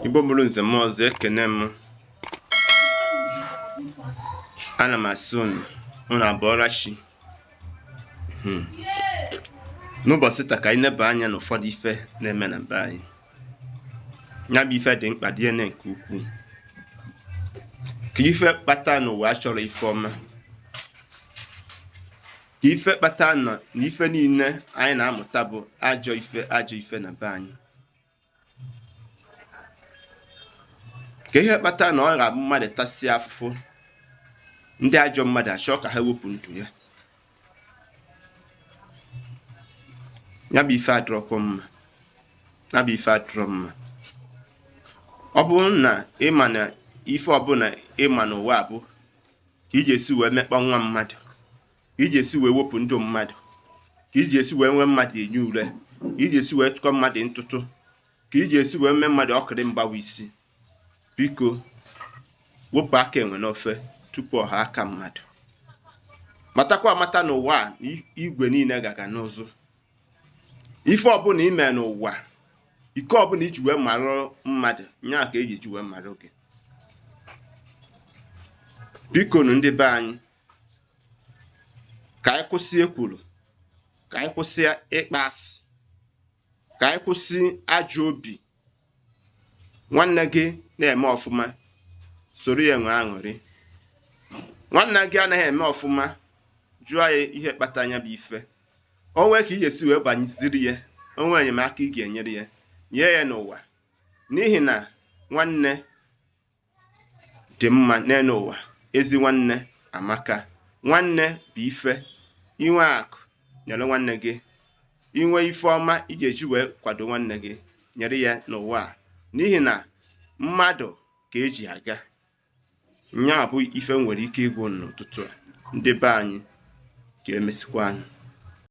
Igbo bụrụ nze m ọzọ ekene m. Ana m asị unu abọọla chi. N'ụbọchị taa ka anyị neba anya n'ụfọdụ ife na-eme na be anyị. Ya bụ ife dị mkpa dị ene nke ukwuu. Ka ife kpata n'ụwa achọrọ ife ọma. Ka ife kpata na ife niile anyị na-amụta bụ ajọ ife na be anyị. Ka ihe kpata na ọ ga-abụ mmadụ tasịa afụfụ, ndị ajọ mmadụ achọ ka ha wepụ ndụ ya. Ya bụ ife adịrọkwa mma. Ya bụ ife adịrọ mma. Ọ bụrụ na ịma na ife ọbụla ịma n'ụwa bụ ka iji esi wee mekpa nwa mmadụ, ka iji esi wee wepụ ndụ mmadụ, ka iji esi wee nwee mmadụ enye ure, ka iji esi wee tụkọ mmadụ ntụtụ, ka iji esi wee mee mmadụ ọkịrị mgbawa isi. Biko wepụ aka enwe n'ofe tupu ọha aka mmadụ. Matakwa amata n'ụwa a na igwe niile gaga n'ụzụ. Ife ọbụla ime n'ụwa, ike ọbụla iji wee marụ mmadụ, nya ka eji wee marụ gị. Biko nụ ndị be anyị, ka anyị kwụsị ekworo, ka anyị kwụsị ịkpa asị, ka anyị kwụsị ajọ obi. Nwanne gị na-eme ọfụma, soro ya nwee aṅụrị. Nwanne gị anaghị eme ọfụma, jụọ ya ihe kpata anya bụ ife. O nwee ka ị ga-esi wee gbanyeziri ya, o nwee enyemaka ị ga-enyere ya, nye ya n'ụwa. N'ihi na nwanne dị mma n'elu ụwa, ezi nwanne amaka. Nwanne bụ ife. Inwe akụ, nyere nwanne gị. Inwe ife ọma ị ga-eji wee kwado nwanne gị, nyere ya n'ụwa a. N'ihi na mmadụ ka eji aga. Nya bụ ife nwere ike ịgwụ n'ụtụtụ a. Ndị be anyị ka emesịkwa anyị.